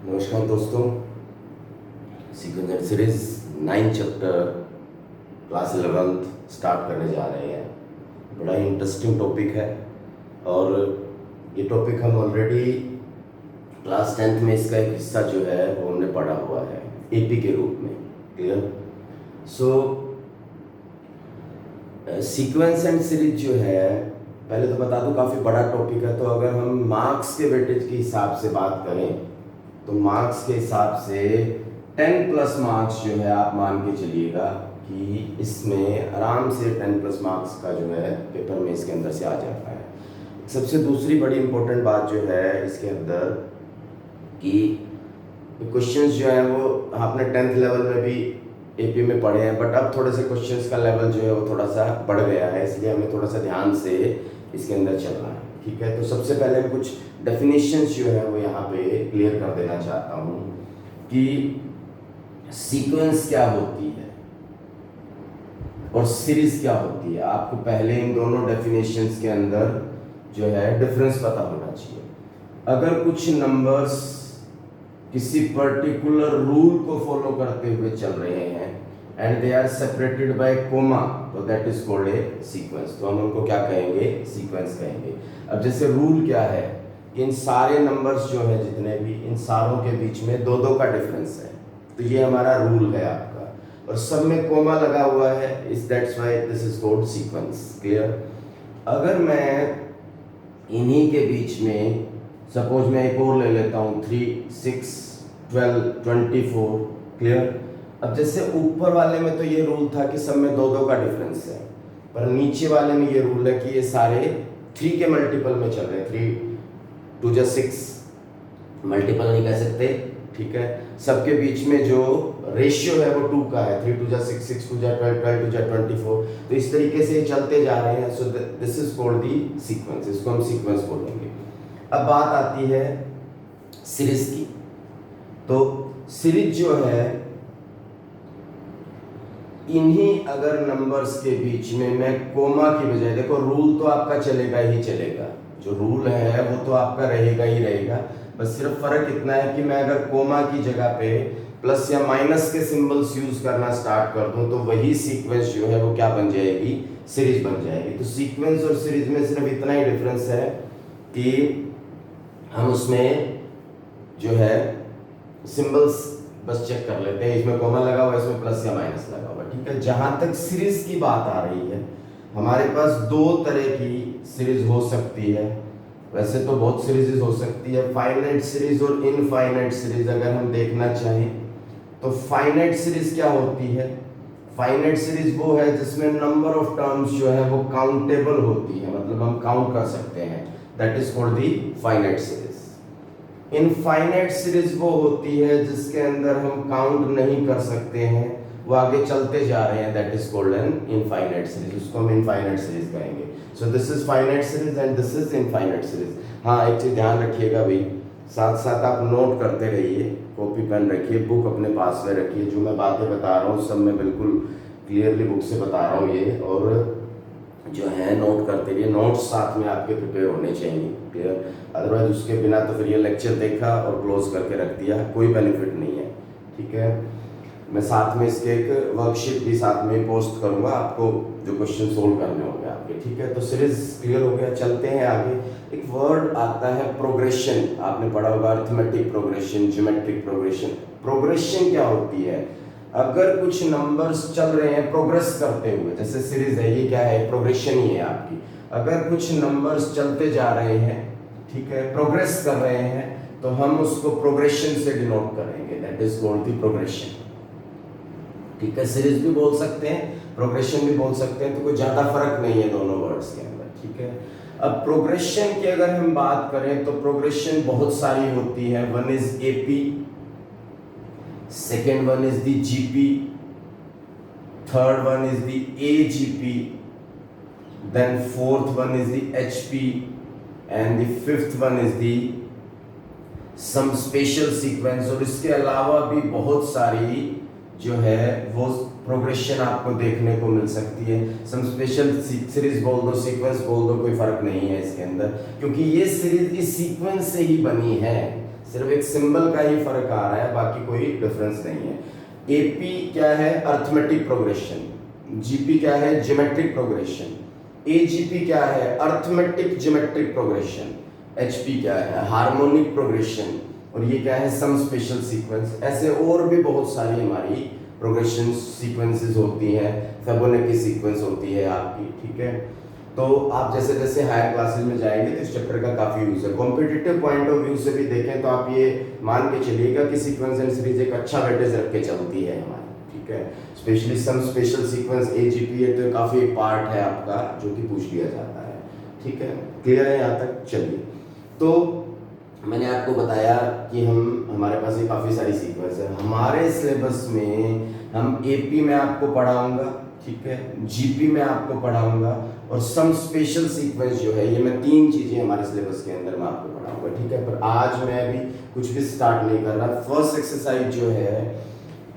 नमस्कार दोस्तों, sequence and series 9 chapter class 11th start करने जा रहे हैं। बड़ा ही इंटरेस्टिंग टॉपिक है और ये टॉपिक हम ऑलरेडी क्लास 10th में इसका एक हिस्सा जो है वो हमने पढ़ा हुआ है एपी के रूप में। Clear? So sequence and series जो है, पहले तो बता दूं काफ़ी बड़ा टॉपिक है। तो अगर हम मार्क्स के वेटेज के हिसाब से बात करें तो मार्क्स के हिसाब से 10 प्लस मार्क्स जो है आप मान के चलिएगा कि इसमें आराम से 10 प्लस मार्क्स का जो है पेपर में इसके अंदर से आ जाता है। सबसे दूसरी बड़ी इंपॉर्टेंट बात जो है इसके अंदर कि क्वेश्चंस जो है वो आपने 10th लेवल में भी एपी में पढ़े हैं, बट अब थोड़े से क्वेश्चंस का लेवल जो है वो थोड़ा सा बढ़ गया है, इसलिए हमें थोड़ा सा ध्यान से इसके अंदर चलना है। ठीक है, तो सबसे पहले कुछ डेफिनेशंस जो है वो यहाँ पे क्लियर कर देना चाहता हूँ कि सीक्वेंस क्या होती है और सीरीज क्या होती है। आपको पहले इन दोनों डेफिनेशंस के अंदर जो है डिफरेंस पता होना चाहिए। अगर कुछ नंबर्स किसी पर्टिकुलर रूल को फॉलो करते हुए चल रहे हैं and they are separated by comma, तो that is called a sequence. तो हम उनको क्या कहेंगे? सीक्वेंस कहेंगे। अब जैसे रूल क्या है, इन सारे नंबर्स जो है जितने भी, इन सारों के बीच में दो दो का डिफरेंस है, तो ये हमारा रूल है आपका, और सब में कोमा लगा हुआ है, इस that's why this is called sequence. Clear? अगर मैं इन्हीं के बीच में सपोज मैं एक और ले लेता हूँ 3, 6, 12, 24। क्लियर? अब जैसे ऊपर वाले में तो ये रूल था कि सब में दो दो का डिफरेंस है, पर नीचे वाले में ये रूल है कि ये सारे 3 के मल्टीपल में चल रहे हैं। 3 2 6 मल्टीपल नहीं कह सकते। ठीक है, सबके बीच में जो रेशियो है वो 2 का है। 3 2 6 6 2 12 12 2 24। तो इस तरीके से चलते जा रहे हैं। So this is called the sequence. इसको हम सीक्वेंस बोलेंगे। अब बात आती है सीरीज की। तो सीरीज जो है, इन्हीं अगर नंबर्स के बीच में मैं कोमा की बजाय, देखो रूल तो आपका चलेगा ही चलेगा, जो रूल है वो तो आपका रहेगा ही रहेगा, बस सिर्फ फर्क इतना है कि मैं अगर कोमा की जगह पे प्लस या माइनस के सिंबल्स यूज करना स्टार्ट कर दूं तो वही सीक्वेंस जो है वो क्या बन जाएगी? सीरीज बन जाएगी। तो सीक्वेंस और सीरीज में सिर्फ इतना ही डिफरेंस है कि हम उसमें जो है सिंबल्स बस चेक कर लेते हैं, इसमें कॉमा लगा हुआ है, इसमें प्लस या माइनस लगा हुआ है। ठीक है, जहां तक सीरीज की बात आ रही है, हमारे पास 2 तरह की सीरीज हो सकती है। वैसे तो बहुत सीरीज हो सकती है, फाइनाइट सीरीज और इनफाइनाइट सीरीज। अगर हम देखना चाहें तो फाइनाइट सीरीज क्या होती है? फाइनाइट सीरीज वो है जिसमें नंबर ऑफ टर्म्स जो है वो काउंटेबल होती है, मतलब हम काउंट कर सकते हैं, that is called the finite series. Infinite series वो होती है जिसके अंदर हम काउंट नहीं कर सकते हैं, वो आगे चलते जा रहे हैं, that is called an infinite series. उसको हम इनफाइनाइट सीरीज कहेंगे। So this is finite series and this is infinite series. हाँ, एक चीज ध्यान रखिएगा भाई, साथ साथ आप नोट करते रहिए, कॉपी पेन रखिए, बुक अपने पास में रखिए। जो मैं बातें बता रहा हूँ सब मैं बिल्कुल क्लियरली बुक से बता रहा हूँ ये, और जो है नोट करते रहिए। नोट्स साथ में आपके प्रिपेयर होने चाहिए। क्लियर? अदरवाइज उसके बिना तो फिर ये लेक्चर देखा और क्लोज करके रख दिया, कोई बेनिफिट नहीं है। ठीक है, मैं साथ में इसके एक वर्कशीट भी साथ में पोस्ट करूंगा आपको, जो क्वेश्चन सोल्व करने होंगे आपके। ठीक है, तो सीरीज क्लियर हो गया। चलते हैं आगे। एक वर्ड आता है प्रोग्रेशन, आपने पढ़ा होगा, arithmetic progression, geometric progression. Progression क्या होती है? अगर कुछ नंबर्स चल रहे हैं प्रोग्रेस करते हुए, जैसे सीरीज है, ये क्या है? प्रोग्रेशन ही है आपकी। अगर कुछ नंबर्स चलते जा रहे हैं, ठीक है, प्रोग्रेस कर रहे हैं, तो हम उसको प्रोग्रेशन से डिनोट करेंगे, that is called the progression. ठीक है, सीरीज भी बोल सकते हैं, प्रोग्रेशन भी बोल सकते हैं, तो कोई ज्यादा फर्क नहीं है दोनों वर्ड्स के अंदर। ठीक है, अब प्रोग्रेशन की अगर हम बात करें तो प्रोग्रेशन बहुत सारी होती है। One is AP, second one is the GP, third one is the AGP, then fourth one is the HP, and the fifth one is the some special sequence। और इसके अलावा भी बहुत सारी जो है वो प्रोग्रेशन आपको देखने को मिल सकती है। सम स्पेशल सीरीज बोल दो, सीक्वेंस बोल दो, कोई फर्क नहीं है इसके अंदर, क्योंकि ये सीरीज इस सीक्वेंस से ही बनी है। सिर्फ एक सिंबल का ही फर्क आ रहा है, बाकी कोई डिफरेंस नहीं है। एपी क्या है? Arithmetic progression. जीपी क्या है? Geometric progression. एजीपी क्या है? Arithmetic geometric progression. एचपी क्या है? Harmonic progression. और ये क्या है? Some special sequence. ऐसे और भी बहुत सारी हमारी प्रोग्रेशन सीक्वेंसेस होती हैं, फिबोनाची सीक्वेंस होती है आपकी, ठीक है। तो आप जैसे जैसे हायर क्लासेस में जाएंगे तो इस चैप्टर का काफी यूज है। कॉम्पिटिटिव पॉइंट ऑफ व्यू से भी देखें तो आप ये मान के चलिएगा कि सीक्वेंस एंड सीरीज एक अच्छा वेटेज रख के चलती है हमारी, ठीक है। Specially some special sequence AGP है तो काफी एक पार्ट है आपका जो कि पूछ लिया जाता है, ठीक है। क्लियर है यहाँ तक? चलिए, तो मैंने आपको बताया कि हमारे पास ये काफ़ी सारी सीक्वेंस है। हमारे सिलेबस में हम एपी में आपको पढ़ाऊंगा, ठीक है, जीपी में आपको पढ़ाऊंगा, और सम स्पेशल सीक्वेंस जो है, ये मैं 3 चीज़ें हमारे सिलेबस के अंदर मैं आपको पढ़ाऊंगा, ठीक है। पर आज मैं अभी कुछ भी स्टार्ट नहीं कर रहा। फर्स्ट एक्सरसाइज जो है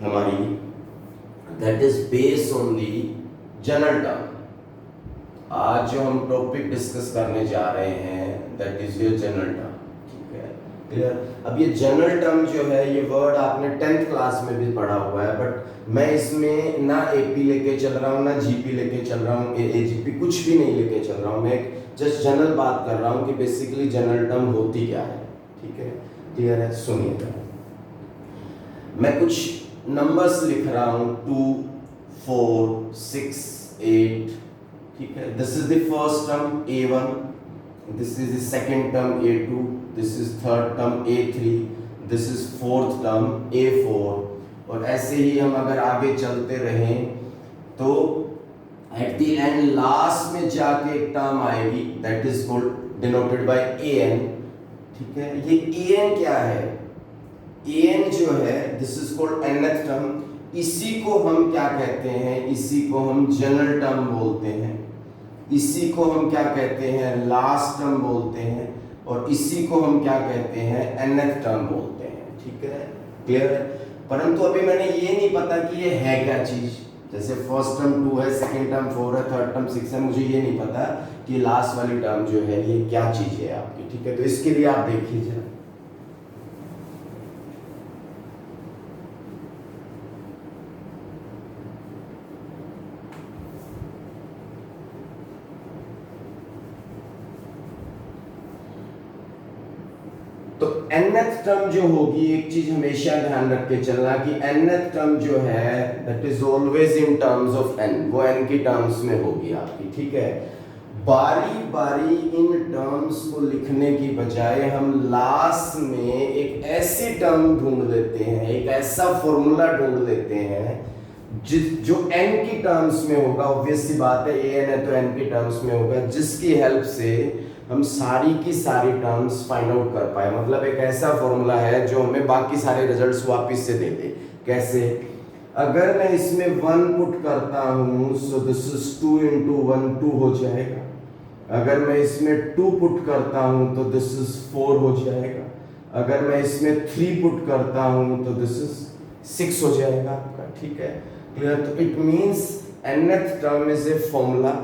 हमारी, that is based on the general term. आज जो हम टॉपिक डिस्कस करने जा रहे हैं that is your general term, clear. अब ये जनरल टर्म जो है, ये वर्ड आपने 10th क्लास में भी पढ़ा हुआ है, बट मैं इसमें ना एपी लेके चल रहा हूँ, ना जीपी लेके चल रहा हूँ, एजीपी कुछ भी नहीं लेके चल रहा हूँ। मैं जस्ट जनरल बात कर रहा हूँ कि बेसिकली जनरल टर्म होती क्या है, ठीक है। क्लियर है? सुनिएगा, मैं कुछ नंबर्स लिख रहा हूँ 2, 4, 6, 8, ठीक है। This is the first term A1, this is the second term A2, this is third term A3, this is fourth term A4, और ऐसे ही हम अगर आगे चलते रहें तो at the end लास्ट में जाके एक टर्म आएगी that is called denoted by AN, ठीक है। ये AN क्या है? AN जो है this is called nth term। इसी को हम क्या कहते हैं? इसी को हम जनरल टर्म बोलते हैं, इसी को हम क्या कहते हैं? लास्ट टर्म बोलते हैं, और इसी को हम क्या कहते हैं? nth टर्म बोलते हैं, ठीक है। क्लियर है? परंतु अभी मैंने ये नहीं पता कि ये है क्या चीज। जैसे फर्स्ट टर्म 2 है, सेकंड टर्म 4 है, थर्ड टर्म 6 है, मुझे ये नहीं पता कि लास्ट वाली टर्म जो है ये क्या चीज है आपकी, ठीक है। तो इसके लिए आप देखिए जरा, तो nth टर्म जो होगी, एक चीज हमेशा ध्यान रख के चलना कि nth टर्म जो है that is always in terms of n, वो n की टर्म्स में होगी आपकी, ठीक है। बारी बारी इन टर्म्स को लिखने की बजाय हम लास्ट में एक ऐसी टर्म ढूंढ लेते हैं, एक ऐसा फॉर्मूला ढूंढ लेते हैं जो n की टर्म्स में होगा। ऑब्वियस सी बात है, an है तो n की टर्म्स में होगा, जिसकी हेल्प से हम सारी की सारी टर्म्स फाइंड आउट कर पाए। मतलब एक ऐसा फॉर्मूला है जो हमें बाकी सारे रिजल्ट्स वापस से दे दे। कैसे? अगर मैं इसमें 1 पुट करता हूं सो दिस इज 2 into 1 2 हो जाएगा। अगर मैं इसमें 2 पुट करता हूं तो दिस इज 4 हो जाएगा। अगर मैं इसमें 3 पुट करता हूं तो दिस इज 6 हो जाएगा आपका, ठीक है। क्लियर? तो it means nth term is a formula,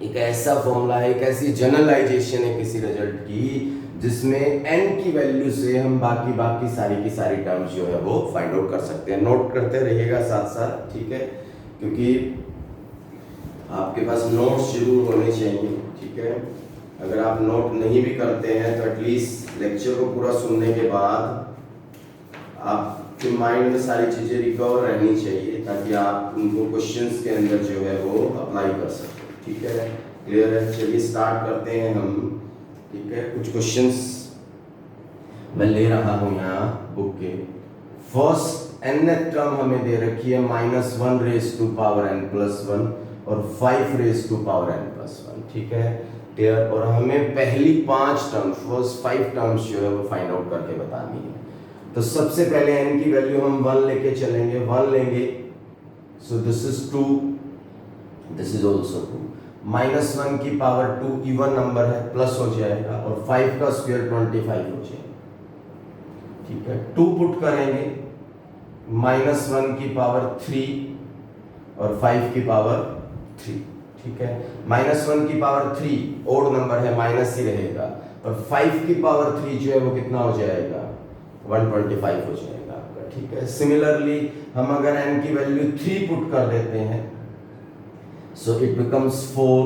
एक ऐसा फॉर्मूला है, एक ऐसी जनरलाइजेशन है किसी रिजल्ट की जिसमें n की वैल्यू से हम बाकी सारी की सारी टर्म्स जो है वो फाइंड आउट कर सकते हैं। नोट करते रहिएगा साथ साथ, ठीक है, क्योंकि आपके पास नोट्स जरूर होने चाहिए, ठीक है। अगर आप नोट नहीं भी करते हैं तो एटलीस्ट लेक्चर को पूरा सुनने के बाद आपके माइंड में सारी चीज़ें रिकवर रहनी चाहिए ताकि आप उनको क्वेश्चंस के अंदर जो है वो अप्लाई कर सकें, ठीक है। क्लियर है? चलिए स्टार्ट करते हैं हम, ठीक है। कुछ क्वेश्चंस मैं ले रहा हूं यहाँ बुक के। फर्स्ट nth टर्म हमें दे रखी है -1 raised to power n plus 1 और 5 raised to power n plus 1, ठीक है। क्लियर? और हमें पहली 5 टर्म, फर्स्ट 5 टर्म्स जो है वो फाइंड आउट करके बतानी है। तो सबसे पहले n की वैल्यू हम 1 लेके चलेंगे, 1 लेंगे, so this is 2, this is also 2, -1 की पावर 2 इवन नंबर है, प्लस हो जाएगा, और 5 का स्क्वायर 25 हो जाएगा, ठीक है। 2 पुट करेंगे, -1 की पावर 3 और 5 की पावर 3, ठीक है। -1 की पावर 3 ओड नंबर है, माइनस ही रहेगा, और 5 की पावर 3 जो है वो कितना हो जाएगा, 125 हो जाएगा आपका। ठीक है, सिमिलरली हम अगर n की वैल्यू 3 पुट कर देते हैं, so it becomes 4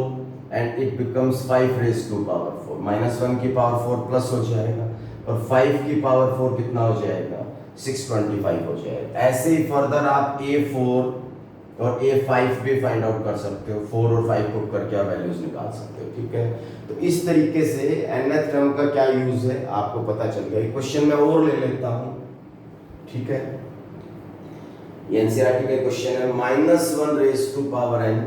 and it becomes 5 raise to power 4, -1 की पावर 4 प्लस हो जाएगा और 5 की पावर 4 कितना हो जाएगा, 625 हो जाएगा। ऐसे ही फर्दर आप A4 और A5 भी फाइंड आउट कर सकते हो, 4 और 5 पुट करके आप वैल्यूज निकाल सकते हो। ठीक है, तो इस तरीके से nth टर्म का क्या यूज है आपको पता चल गया। क्वेश्चन में और ले लेता हूं। ठीक है, ये एनसीईआरटी का क्वेश्चन है, -1 raise to power n,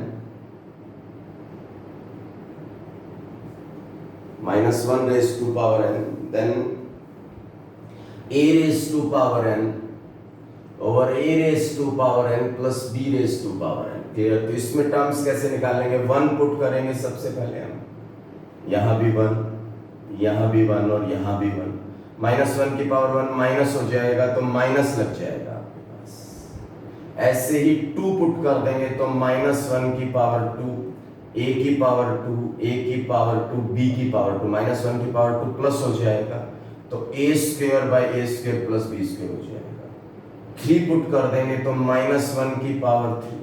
-1 raise to power n, then a raise to power n over a raise to power n plus b raise to power n। Clear? तो इसमें टर्म्स कैसे निकालेंगे, 1 पुट करेंगे सबसे पहले हम, यहाँ भी 1, यहाँ भी 1 और यहाँ भी 1, -1 की पावर 1 माइनस हो जाएगा तो माइनस लग जाएगा आपके पास। ऐसे ही 2 पुट कर देंगे तो -1 की पावर 2, a की पावर 2, a की पावर 2, b की पावर 2, -1 की पावर 2 प्लस हो जाएगा तो a square by a square plus b square हो जाएगा। 3 पुट कर देंगे तो -1 की पावर 3,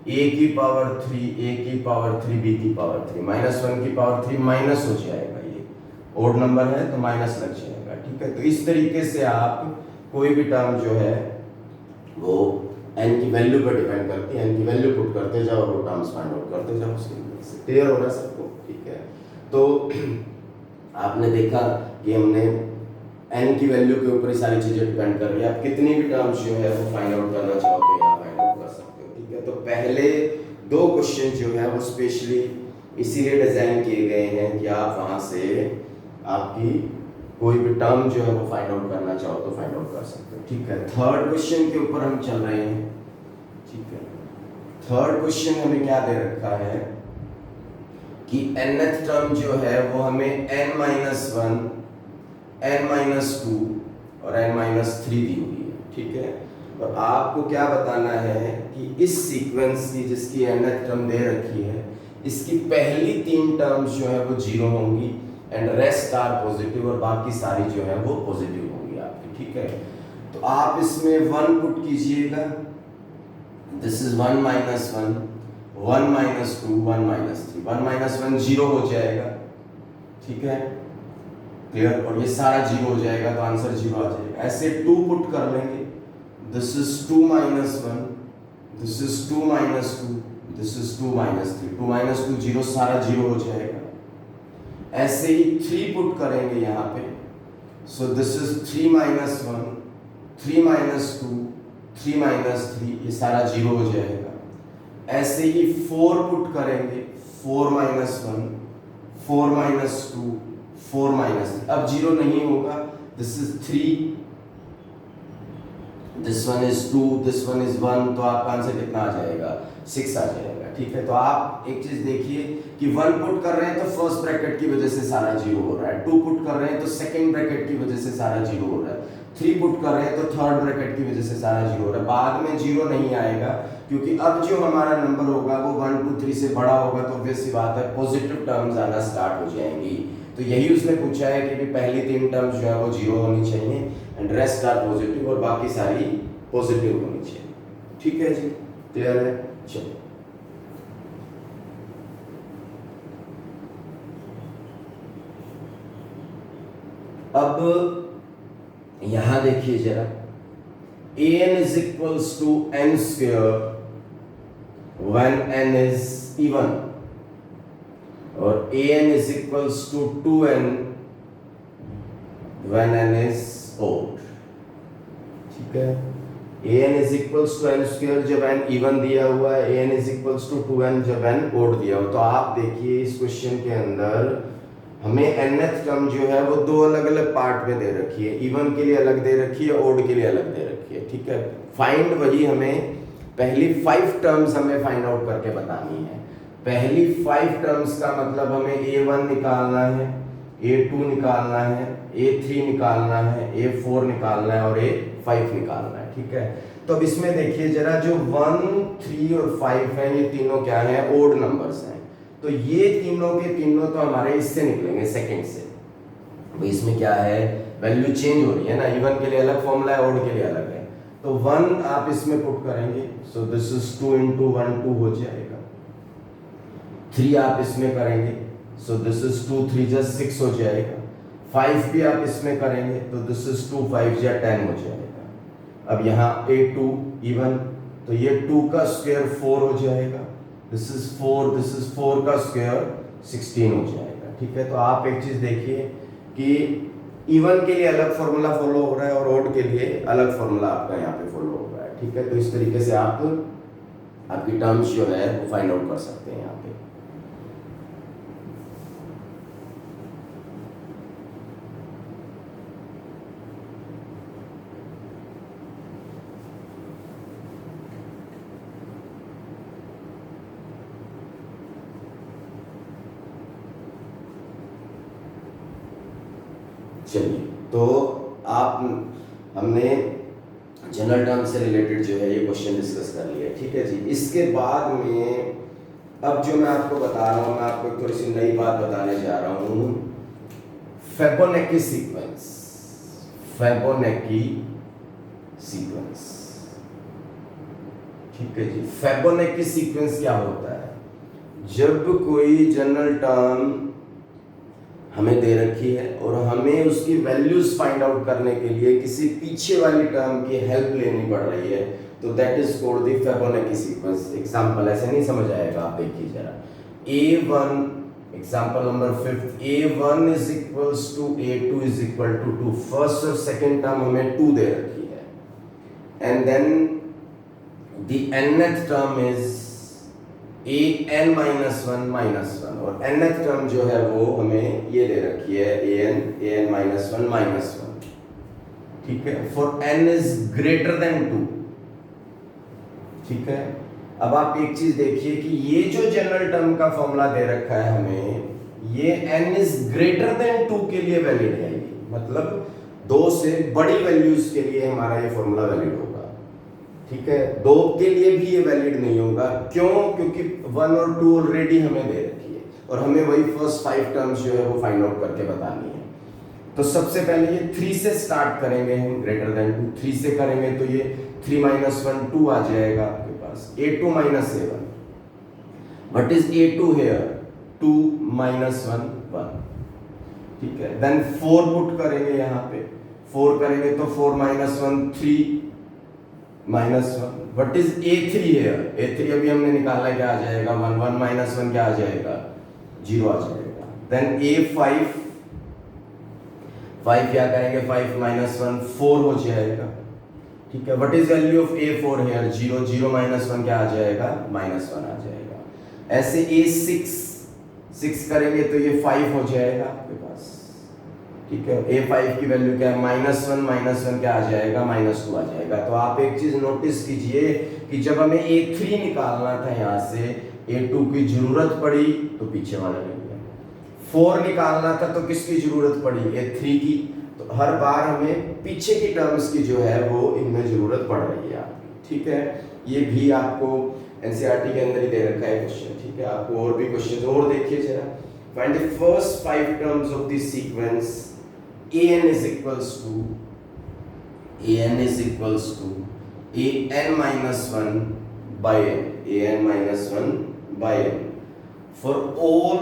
a की पावर 3, a की पावर 3, b की पावर 3, -1 की पावर 3 माइनस हो जाएगा, ये ओड नंबर है तो माइनस लग जाएगा। ठीक है, तो इस तरीके से आप कोई भी टर्म जो है वो n की वैल्यू पर डिपेंड करती है, n की वैल्यू पुट करते जाओ और वो टर्म्स फाइंड आउट करते जाओ उसके। क्लियर हो रहा है सबको? ठीक है, तो आपने देखा कि हमने n की वैल्यू के ऊपर ही सारी चीजें डिपेंड कर रही है। आप कितनी भी टर्म्स जो है वो फाइंड आउट करना चाहो तो यहाँ फाइंड आउट कर सकते हो। ठीक है, तो पहले 2 क्वेश्चन जो है वो स्पेशली इसीलिए डिजाइन किए गए हैं कि आप वहां से आपकी कोई भी टर्म जो है वो फाइंड आउट करना चाहो तो फाइंड आउट कर सकते हो। ठीक है, थर्ड क्वेश्चन के ऊपर हम चल रहे हैं। ठीक है, थर्ड क्वेश्चन हमें क्या दे रखा है कि nth टर्म जो है वो हमें n-1, n-2 और n-3 दी हुई है। ठीक है, और आपको क्या बताना है कि इस सीक्वेंस की जिसकी nth टर्म दे रखी है, इसकी पहली 3 टर्म्स जो है वो 0 होंगी एंड रेस्ट आर पॉजिटिव और बाकी सारी जो है वो पॉजिटिव होंगी आपकी। ठीक है, तो आप इसमें 1 पुट कीजिएगा, दिस इज 1 -1, 1 -2, 1 -3, 1 -1 0 हो जाएगा। ठीक है, क्लियर? और ये सारा 0 हो जाएगा तो आंसर 0 आ जाएगा। ऐसे 2 पुट कर लेंगे, this is 2 -1, this is 2 -2, this is 2 -3, 2 -2 0, सारा 0 हो जाएगा। ऐसे ही 3 पुट करेंगे यहाँ पे, सो दिस इज 3 -1, 3 -2, 3 -3, ये सारा 0 हो जाएगा। ऐसे ही 4 पुट करेंगे, 4 -1, 4 -2, 4 -3, अब 0 नहीं होगा, this is 3, this one is 2, this one is 1, तो आपका आंसर कितना आ जाएगा, 6 आ जाएगा। ठीक है, तो आप एक चीज देखिए कि 1 पुट कर रहे हैं तो फर्स्ट ब्रैकेट की वजह से सारा 0 हो रहा है, 2 पुट कर रहे हैं तो सेकंड ब्रैकेट की वजह से सारा 0 हो रहा है, 3 पुट कर रहे हैं तो थर्ड ब्रैकेट की वजह से सारा 0 हो रहा है। बाद में 0 नहीं आएगा क्योंकि अब जो हमारा नंबर होगा वो 1 2 3 से बड़ा होगा, तो ऑब्वियस सी बात है पॉजिटिव टर्म्स आना स्टार्ट हो जाएंगी। तो यही उसने पूछा है कि पहली 3 टर्म्स जो है वो 0 होनी चाहिए एंड रेस्ट आर पॉजिटिव और बाकी सारी पॉजिटिव होनी चाहिए। ठीक है जी, क्लियर है? चलिए अब यहां देखिए जरा, an is equals to n square when n is even और an is equals to 2n when n is odd। ठीक है, an is equals to n square जब n even दिया हुआ है, an is equals to 2n जब n odd दिया हुआ। तो आप देखिए इस क्वेश्चन के अंदर हमें nth टर्म जो है वो 2 अलग अलग पार्ट में दे रखी है, इवन के लिए अलग दे रखी है, ओड के लिए अलग दे रखी है। ठीक है, फाइंड वही हमें पहली 5 टर्म्स हमें फाइंड आउट करके बतानी है। पहली 5 टर्म्स का मतलब हमें a1 निकालना है, a2 निकालना है, a3 निकालना है, a4 निकालना है और a5 निकालना है। ठीक है, तो अब इसमें देखिए जरा, जो 1 3 और 5 है ये तीनों क्या है, ओड नंबर्स हैं, तो ये तीनों के तीनों तो हमारे इससे निकलेंगे, सेकंड से। तो इसमें क्या है, वैल्यू चेंज हो रही है ना, इवन के लिए अलग फॉर्मूला है, ओड के लिए अलग है। तो 1 आप इसमें पुट करेंगे, सो दिस इज 2 into 1 2 हो जाएगा। 3 आप इसमें करेंगे, सो दिस इज 2 3 just 6 हो जाएगा। 5 भी आप इसमें करेंगे तो दिस इज 2 5 या 10 हो जाएगा। अब यहाँ A2 इवन, तो ये 2 का स्क्वायर 4 हो जाएगा, दिस इज 4 का स्क्वायर 16 हो जाएगा। ठीक है, तो आप एक चीज देखिए कि इवन के लिए अलग फॉर्मूला फॉलो हो रहा है और ओड के लिए अलग फॉर्मूला आपका यहाँ पे फॉलो हो रहा है। ठीक है, तो इस तरीके से आप आपकी टर्म्स जो है वो फाइंड आउट कर सकते हैं यहाँ पे। चलिए, तो हमने जनरल टर्म से रिलेटेड जो है ये क्वेश्चन डिस्कस कर लिया। ठीक है जी, इसके बाद में अब जो मैं आपको बता रहा हूँ, मैं आपको एक थोड़ी सी नई बात बताने जा रहा हूँ, फेबोनेकी सीक्वेंस। फेबोनेकी सीक्वेंस, ठीक है जी। फेबोनेकी सीक्वेंस क्या होता है? जब कोई जनरल टर्म हमें दे रखी है और हमें उसकी वैल्यूज फाइंड आउट करने के लिए किसी पीछे वाली टर्म की हेल्प लेनी पड़ रही है, तो that is called the Fibonacci sequence. Example ऐसे नहीं समझ आएगा, आप देखिए जरा। A1, example number 5, A1 is equals to A2 is equal to 2। First और सेकंड टर्म हमें 2 दे रखी है, and then the nth term is an minus 1 minus 1, और nth टर्म जो है वो हमें ये दे रखी है an minus 1 minus 1। ठीक है, for n is greater than 2। ठीक है, अब आप एक चीज देखिए कि ये जो जनरल टर्म का फॉर्मूला दे रखा है हमें, ये n इज ग्रेटर देन 2 के लिए वैलिड है। मतलब 2 से बड़ी वैल्यूज के लिए हमारा ये फॉर्मूला वैलिड होगा। ठीक है, 2 के लिए भी ये वैलिड नहीं होगा। क्यों? क्योंकि 1 और 2 ऑलरेडी हमें दे रखी है और हमें वही फर्स्ट 5 टर्म्स जो है वो फाइंड आउट करके बतानी है। तो सबसे पहले ये 3 से स्टार्ट करेंगे हम, ग्रेटर देन 2। 3 से करेंगे तो ये 3 minus 1 2 आ जाएगा आपके पास। A2 minus A1, what is A2 here? 2 minus 1 1। ठीक है, देन 4 पुट करेंगे यहाँ पे। 4 करेंगे तो 4 minus 1 3 minus 1, what is A3 here? A3 अभी हमने निकाला, क्या आ जाएगा? 1 1 minus 1 क्या आ जाएगा? 0 आ जाएगा। देन A5, 5 क्या करेंगे? 5 minus 1 4 हो जाएगा। ठीक है, what is value of A4 here? 0 0 minus 1 क्या आ जाएगा? -1 आ जाएगा। ऐसे A6, 6 करेंगे तो ये 5 हो जाएगा आपके पास। ठीक है, A5 की वैल्यू क्या है? -1 क्या आ जाएगा? -2 आ जाएगा। तो आप एक चीज नोटिस कीजिए कि जब हमें A3 निकालना था यहाँ से, A2 की जरूरत पड़ी तो पीछे वाला ले लिया। 4 निकालना था तो किसकी जरूरत पड़ी? A3 की। तो हर बार हमें पीछे की टर्म्स की जो है वो इनमें जरूरत पड़ रही है आपकी। ठीक है, ये भी आपको एनसीईआरटी के अंदर ही दे रखा है क्वेश्चन। ठीक है, आपको और भी क्वेश्चन और देखिए जरा। Find the first 5 terms of this sequence an is equals to an minus 1 by n for all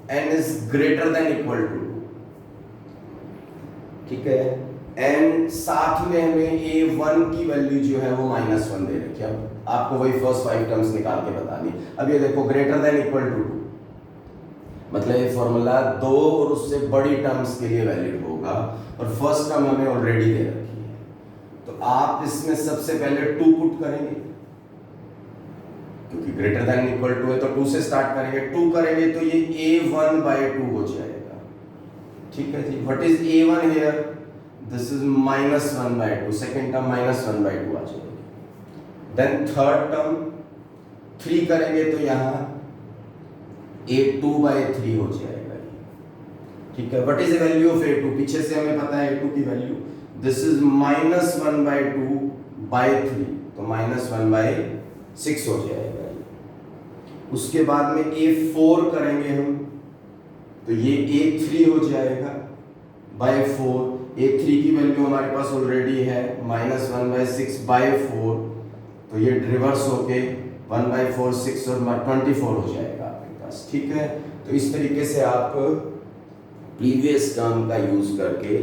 n is greater than equal to 2। ठीक है, एंड साथ में हमें A1 की वैल्यू जो है वो -1 दे रखी है। अब आपको वही फर्स्ट 5 टर्म्स निकाल के बतानी। अब ये देखो, ग्रेटर देन इक्वल टू 2, मतलब ये फॉर्मूला 2 और उससे बड़ी टर्म्स के लिए वैलिड होगा, और फर्स्ट टर्म हमें ऑलरेडी दे रखी है। तो आप इसमें सबसे पहले 2 पुट करेंगे, क्योंकि ग्रेटर देन इक्वल टू है तो 2 से स्टार्ट करेंगे। 2 करेंगे तो ये A1 by 2 हो जाएगा। ठीक है जी, what is A1 here? This is -1 by 2, second term -1 by 2 आ जाएगी। देन थर्ड टर्म 3 करेंगे तो यहाँ A2 by 3 हो जाएगा। ठीक है, what is the value of A2? पीछे से हमें पता है A2 की value, this is -1 by 2 by 3, तो -1 by 6 हो जाएगा। उसके बाद में A4 करेंगे हम तो ये A3 हो जाएगा। 4, A3 की वैल्यू हमारे पास ऑलरेडी है -1/6/4, तो ये रिवर्स होके 1/4 6 और 24 हो जाएगा आपके पास, ठीक है। तो इस तरीके से आप प्रीवियस टर्म का यूज करके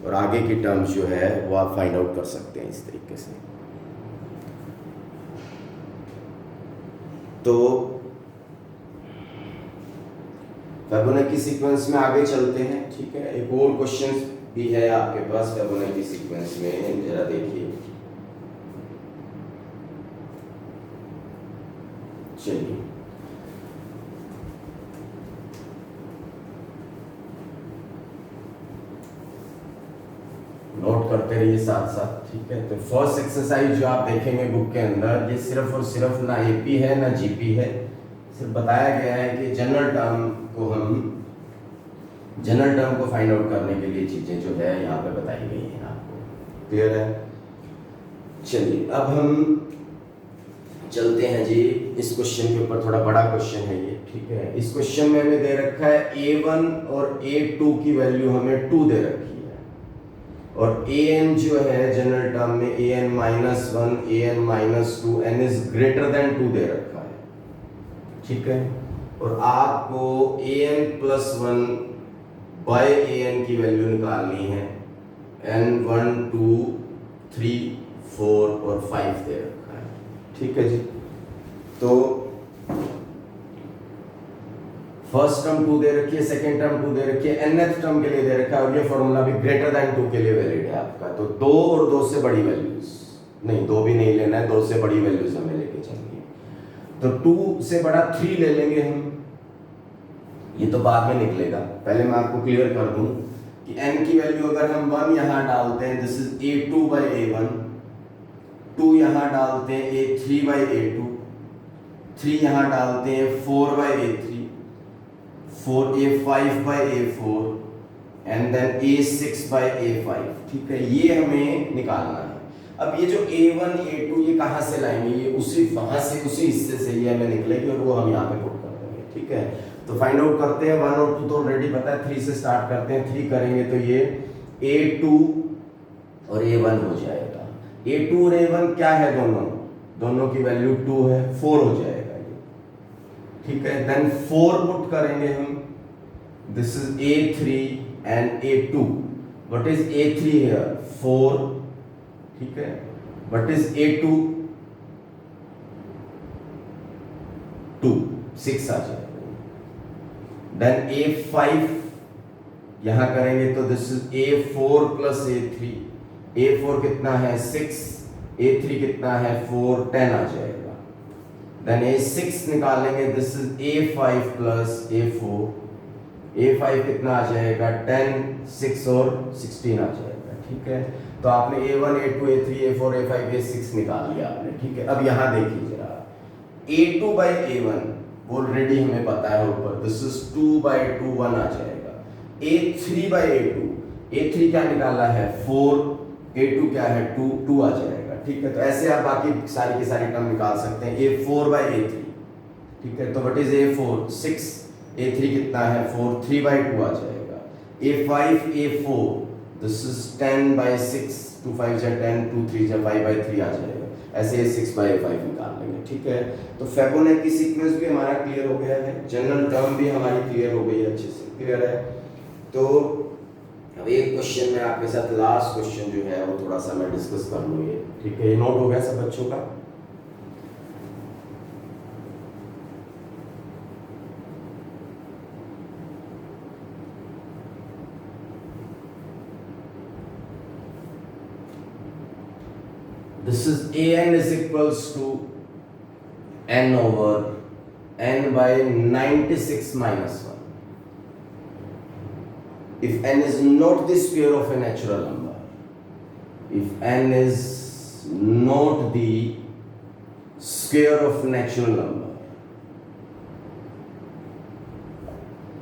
और आगे की टर्म्स जो है वो आप फाइंड आउट कर सकते हैं इस तरीके से। तो फिबोनाची सीक्वेंस में आगे चलते हैं, ठीक है। एक और क्वेश्चन भी है आपके पास फिबोनाची सीक्वेंस में, जरा देखिए। चलिए नोट करते रहिए साथ साथ, ठीक है। तो फर्स्ट एक्सरसाइज जो आप देखेंगे बुक के अंदर, ये सिर्फ और सिर्फ ना एपी है ना जीपी है, सिर्फ बताया गया है कि जनरल टर्म को फाइंड आउट करने के लिए चीजें जो है यहाँ पे बताई गई हैं आपको, क्लियर है। चलिए अब हम चलते हैं जी इस क्वेश्चन के ऊपर, थोड़ा बड़ा क्वेश्चन है ये, ठीक है। इस क्वेश्चन में हमें दे रखा है A1 और A2 की वैल्यू हमें 2 दे रखी है, और an जो है जनरल टर्म में an -1 an -2 n is greater than 2 दे रखा है, ठीक है। और आपको an+1 बाय an की वैल्यू निकालनी है, n 1 2 3 4 और 5 दे रखा है, ठीक है जी। तो फर्स्ट टर्म 2 दे रखी है, सेकंड टर्म 2 दे रखी है, nth टर्म के लिए दे रखा है, और ये फॉर्मूला भी ग्रेटर देन 2 के लिए वैलिड है आपका। तो 2 और 2 से बड़ी वैल्यूज नहीं, 2 भी नहीं लेना है, 2 से बड़ी वैल्यूज हमें लेके चलनी है। तो 2 से बड़ा 3 ले लेंगे हम, ये तो बाद में निकलेगा, पहले मैं आपको क्लियर कर दूं कि n की वैल्यू अगर हम 1 यहां डालते हैं, दिस इज a2/a1, 2 यहां डालते हैं a3/a2, 3 यहां डालते हैं 4/a3, 4 a5/a4 and then a6/a5, ठीक है। ये हमें निकालना है। अब ये जो a1 a2 ये कहां से लाएंगे, ये उसी वहां से उसी हिस्से से ये हमें निकलेगी, और वो हम यहाँ पे पुट कर देंगे, ठीक है। तो फाइंड आउट करते हैं, 1 और 2 तो ऑलरेडी पता है, 3 से स्टार्ट करते हैं। 3 करेंगे तो ये a2 और a1 हो जाएगा। a2 और a1 क्या है, दोनों की वैल्यू 2 है, 4 हो जाएगा ये, ठीक है। देन 4 पुट करेंगे हम, this is a3 and a2, what is a3 here 4, ठीक है। व्हाट इज a2 2 6 आ जाएगा। देन a5 यहां करेंगे तो this is a4 plus a3, a4 कितना है 6, a3 कितना है 4, 10 आ जाएगा। देन a6 निकालेंगे, this is a5 plus a4, a5 कितना आ जाएगा 10, 6 और 16 आ जाएगा, ठीक है। तो आपने a1 a2 a3 a4 a5 a6 निकाल लिया आपने, ठीक है। अब यहां देखिए जरा, a2/a1 ऑलरेडी हमें पता है ऊपर, दिस इज 2/2 1 आ जाएगा। a3/a2, a3 क्या निकाला है 4, a2 क्या है 2, 2 आ जाएगा, ठीक है। तो ऐसे आप बाकी सारी की सारी टर्म निकाल सकते हैं। a4/a3, ठीक है। तो व्हाट इज a4 6, a3 कितना है 4, 3/2 आ जाएगा। a5 a4, दिस इज 10/6, 2 5 जा 10, 2 3 जा 5/3 आ जाएगा। ऐसे 6/5 निकाल लेंगे, ठीक है। तो फिबोनाची सीक्वेंस भी हमारा क्लियर हो गया है, जनरल टर्म भी हमारी क्लियर हो गई है, अच्छे से क्लियर है। तो अब एक क्वेश्चन में आपके साथ लास्ट क्वेश्चन जो है वो थोड़ा सा मैं डिस्कस कर लूँ, ये ठीक है। ये नोट हो गया सब बच्चों का? This is an is equals to n over n by 96 minus 1. If n is not the square of a natural number, if n is not the square of natural number,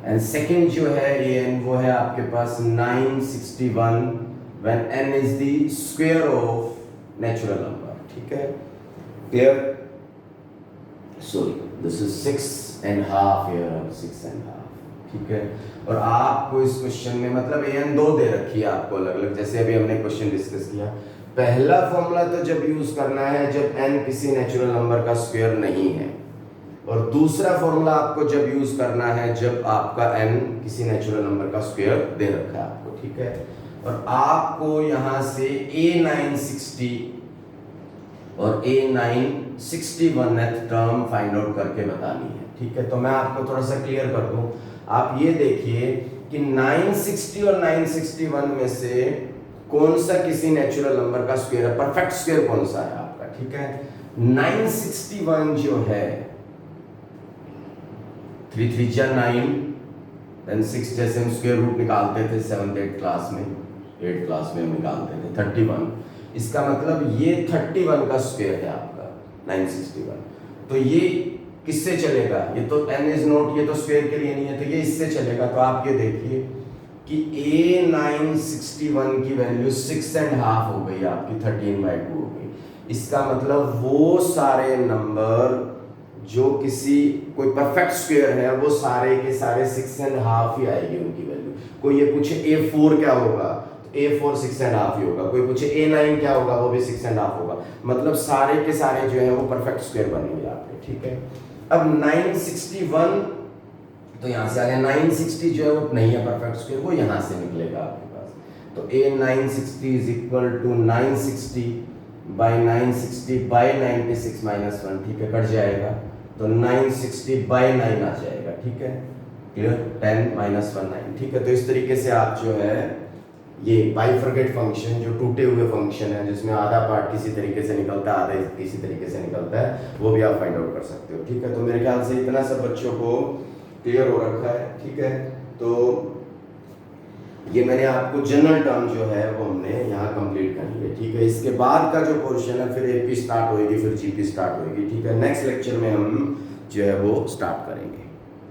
and second जो है an वो है आपके पास 961 when n is the square of natural number, ठीक है, clear? Sorry, this is 6.5 here, 6.5, ठीक है। और आपको इस क्वेश्चन में मतलब an 2 दे रखी है आपको अलग अलग, जैसे अभी हमने क्वेश्चन डिस्कस किया। पहला फॉर्मूला तो जब यूज करना है जब n किसी नेचुरल नंबर का स्क्वायर नहीं है, और दूसरा फॉर्मूला आपको जब यूज करना है जब आपका n किसी नेचुरल नंबर का स्क्वायर दे रखा है आपको, ठीक है। और आपको यहां से a960 और a961 टर्म फाइंड आउट करके बतानी है, ठीक है। तो मैं आपको थोड़ा सा क्लियर कर दूं, आप ये देखिए कि 960 और 961 में से कौन सा किसी नेचुरल नंबर का स्क्वायर है, परफेक्ट स्क्वायर कौन सा है आपका, ठीक है। 961 जो है 3 3 जा 9 देन 6, जैसे हम स्क्वायर रूट निकालते थे 7th 8th क्लास में, 8th क्लास में हम निकालते थे 31, इसका मतलब ये 31 का स्क्वायर है आपका 961। तो ये किससे चलेगा, ये तो n इज नॉट, ये तो स्क्वायर के लिए नहीं है, तो ये इससे चलेगा। तो आप ये देखिए कि a961 की वैल्यू 6.5 हो गई आपकी, 13/2 हो गई। इसका मतलब वो सारे नंबर जो किसी कोई परफेक्ट स्क्वायर है वो सारे के सारे 6.5 ही आएगी उनकी वैल्यू। कोई ये पूछे a4 क्या होगा, a4 6.5 ही होगा। कोई पूछे a9 क्या होगा, वो भी 6.5 होगा। मतलब सारे के सारे जो है वो परफेक्ट स्क्वायर बनेंगे आपके, ठीक है। अब 961 तो यहाँ से आ गया, 960 जो है वो नहीं है परफेक्ट स्क्वायर, वो यहाँ से निकलेगा आपके पास। तो a960 is equal to 960 by 960 by 96 minus 1, ठीक है, कट जाएगा। तो 960 बाई 9 आ जाएगा, ठीक है, क्लियर, 10 माइनस 1 9, ठीक है। तो इस तरीके से आप जो है ये बाइफरकेट फंक्शन, जो टूटे हुए फंक्शन है जिसमें आधा पार्ट किसी तरीके से निकलता है आधा किसी तरीके से निकलता है, वो भी आप फाइंड आउट कर सकते हो, ठीक है। तो मेरे ख्याल से इतना सब बच्चों को क्लियर हो रखा है, ठीक है। तो ये मैंने आपको जनरल टर्म जो है वो हमने यहाँ कंप्लीट कर लिया, ठीक है। इसके बाद का जो पोर्शन है फिर एपी स्टार्ट होएगी, फिर जीपी स्टार्ट होएगी, ठीक है। नेक्स्ट लेक्चर में हम जो है वो स्टार्ट करेंगे।